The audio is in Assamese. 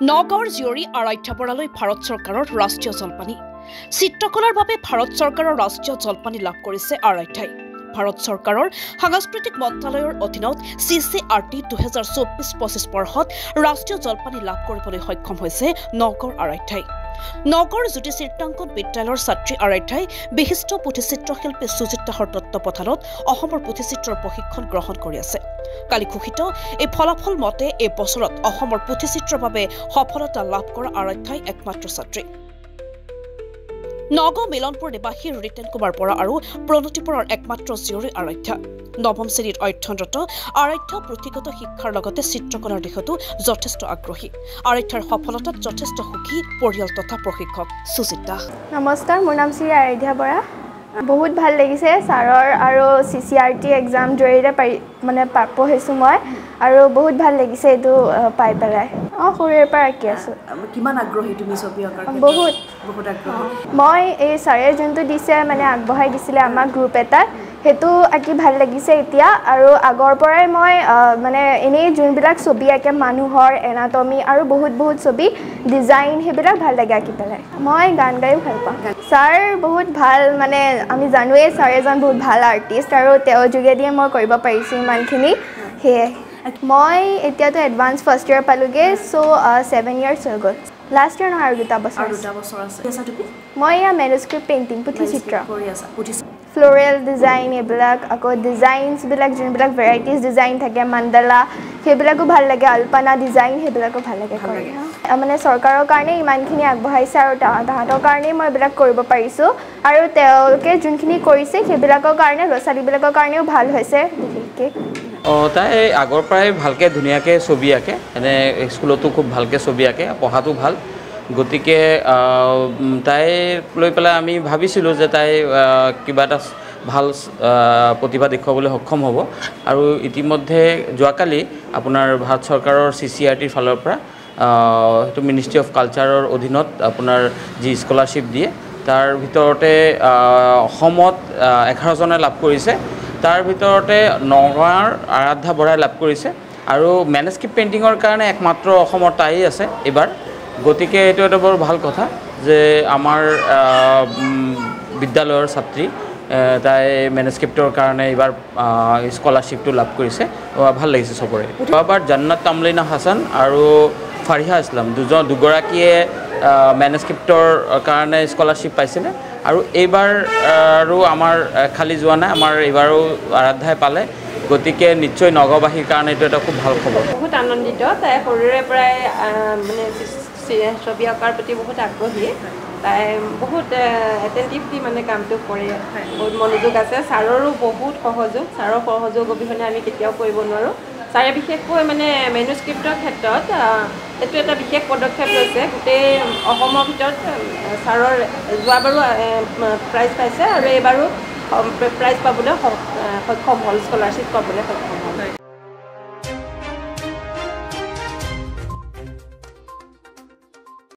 নগাঁৱৰ জীয়ৰী আৰাধ্যা বৰালৈ ভাৰত চৰকাৰৰ ৰাষ্ট্ৰীয় জলপানী চিত্ৰকলাৰ বাবে ভাৰত চৰকাৰৰ ৰাষ্ট্ৰীয় জলপানী লাভ কৰিছে আৰাধ্যাই ভাৰত চৰকাৰৰ সাংস্কৃতিক মন্ত্ৰালয়ৰ অধীনত CCRT 2024-25 বৰ্ষত ৰাষ্ট্ৰীয় জলপানী লাভ কৰিবলৈ সক্ষম হৈছে নগাঁৱৰ আৰাধ্যাই নগৰ জ্যোতি চিত্ৰাংকন বিদ্যালয়ৰ ছাত্ৰী আৰাধ্যাই বিশিষ্ট পুথিচিত্ৰশিল্পী সুজিত্ৰাহৰ তত্ত্বাৱধানত অসমৰ পুথিচিত্ৰৰ প্ৰশিক্ষণ গ্ৰহণ কৰি আছে কালি ঘোষিত এই ফলাফল মতে এই বছৰত অসমৰ পুথিচিত্ৰৰ বাবে সফলতা লাভ কৰা আৰাধ্যাই একমাত্ৰ ছাত্ৰী নগাঁও মিলনপুৰ নিবাসী ৰিটেন কুমাৰ বৰা আৰু প্ৰণতিপুৰৰ একমাত্ৰ জীয়ৰী আৰাধ্যা নৱম শ্ৰেণীত অধ্যয়নৰত আৰাধ্যা পুথিগত শিক্ষাৰ লগতে চিত্ৰকলাৰ দিশতো যথেষ্ট আগ্ৰহী আৰাধ্যাৰ সফলতাত যথেষ্ট সুখী পৰিয়াল তথা প্ৰশিক্ষক সুজিতা নমস্কাৰ মোৰ নাম শ্ৰী আৰাধ্যা বৰা বহুত ভাল লাগিছে ছাৰৰ আৰু CCRT এক্সাম জৰিয়তে মানে পঢ়িছোঁ মই আৰু বহুত ভাল লাগিছে এইটো পাই পেলাই সৰুৰে পৰা আঁকি আছোঁ কিমান আগ্ৰহী তুমি ছবি অঁকাৰ বহুত আগ্ৰহী মই এই ছাৰে যোনটো দিছে মানে আগবঢ়াই দিছিলে আমাক গ্ৰুপ এটাত সেইটো আঁকি ভাল লাগিছে এতিয়া আৰু আগৰ পৰাই মই মানে এনেই যোনবিলাক ছবি আঁকে মানুহৰ এনাটমি আৰু বহুত ছবি ডিজাইন সেইবিলাক ভাল লাগে আঁকি পেলাই মই গান গায়ো ভাল পাওঁ ছাৰ বহুত ভাল মানে আমি জানোৱেই ছাৰ এজন বহুত ভাল আৰ্টিষ্ট আৰু তেওঁৰ যোগেদিয়ে মই কৰিব পাৰিছোঁ ইমানখিনি সেয়ে মই এতিয়াতো এডভান্স ফাৰ্ষ্ট ইয়াৰ পালোঁগৈ চ' 7 years হৈ গ'ল লাষ্ট ইয়াৰ নহয় আৰু দুটা বছৰ আছে মই এয়া মেনুস্ক্ৰিপ্ট পেইণ্টিং পুথিচিত্ৰ ফ্ল'ৰেল ডিজাইন এইবিলাক আকৌ ডিজাইনছবিলাক যোনবিলাক ভেৰাইটিজ ডিজাইন থাকে মাণ্ডালা সেইবিলাকো ভাল লাগে আলপনা ডিজাইন সেইবিলাকো ভাল লাগে কৰি মানে চৰকাৰৰ কাৰণে ইমানখিনি আগবঢ়াইছে আৰু তাহাঁতৰ কাৰণেই মই এইবিলাক কৰিব পাৰিছোঁ আৰু তেওঁলোকে যোনখিনি কৰিছে সেইবিলাকৰ কাৰণে ল'ৰা ছোৱালীবিলাকৰ কাৰণেও ভাল হৈছে বিশেষকৈ তাই আগৰ পৰাই ভালকৈ ধুনীয়াকৈ ছবি আঁকে এনে স্কুলতো খুব ভালকৈ ছবি আঁকে পঢ়াটো ভাল গতিকে তাই লৈ পেলাই আমি ভাবিছিলোঁ যে তাই কিবা এটা ভাল প্ৰতিভা দেখুৱাবলৈ সক্ষম হ'ব আৰু ইতিমধ্যে যোৱাকালি আপোনাৰ ভাৰত চৰকাৰৰ CCRTৰ ফালৰ পৰা সেইটো মিনিষ্ট্ৰী অফ কালচাৰৰ অধীনত আপোনাৰ যি স্কলাৰশ্বিপ দিয়ে তাৰ ভিতৰতে অসমত 11জনে লাভ কৰিছে তাৰ ভিতৰতে নগাঁৱৰ আৰাধ্যা বৰাই লাভ কৰিছে আৰু মেনুস্ক্ৰিপ্ট পেইণ্টিঙৰ কাৰণে একমাত্ৰ অসমৰ তাই আছে এইবাৰ গতিকে এইটো এটা বৰ ভাল কথা যে আমাৰ বিদ্যালয়ৰ ছাত্ৰী তাই মেনুস্ক্ৰিপ্টৰ কাৰণে এইবাৰ স্কলাৰশ্বিপটো লাভ কৰিছে ভাল লাগিছে চবৰে যোৱাবাৰ জান্নাত তামলিনা হাছান আৰু ফাৰিহা ইছলাম দুগৰাকীয়ে মেনুস্ক্ৰিপ্টৰ কাৰণে স্কলাৰশ্বিপ পাইছিলে আৰু এইবাৰ আৰু আমাৰ খালি যোৱা নাই আমাৰ এইবাৰো আৰাধ্যাই পালে গতিকে নিশ্চয় নগাঁওবাসীৰ কাৰণে এইটো এটা খুব ভাল খবৰ বহুত আনন্দিত তাই সৰুৰে পৰাই মানে ছবি অঁকাৰ প্ৰতি বহুত আগ্ৰহী তাই বহুত এটেণ্টিভলি মানে কামটো কৰে বহুত মনোযোগ আছে ছাৰৰো বহুত সহযোগ ছাৰৰ সহযোগ অবিহনে আমি কেতিয়াও কৰিব নোৱাৰোঁ ছাৰে বিশেষকৈ মানে মেনুস্ক্ৰিপ্টৰ ক্ষেত্ৰত এইটো এটা বিশেষ পদক্ষেপ লৈছে গোটেই অসমৰ ভিতৰত ছাৰৰ যোৱাবাৰো প্ৰাইজ পাইছে আৰু এইবাৰো প্ৰাইজ পাবলৈ সক্ষম হ'ল স্কলাৰশ্বিপ পাবলৈ সক্ষম হ'ল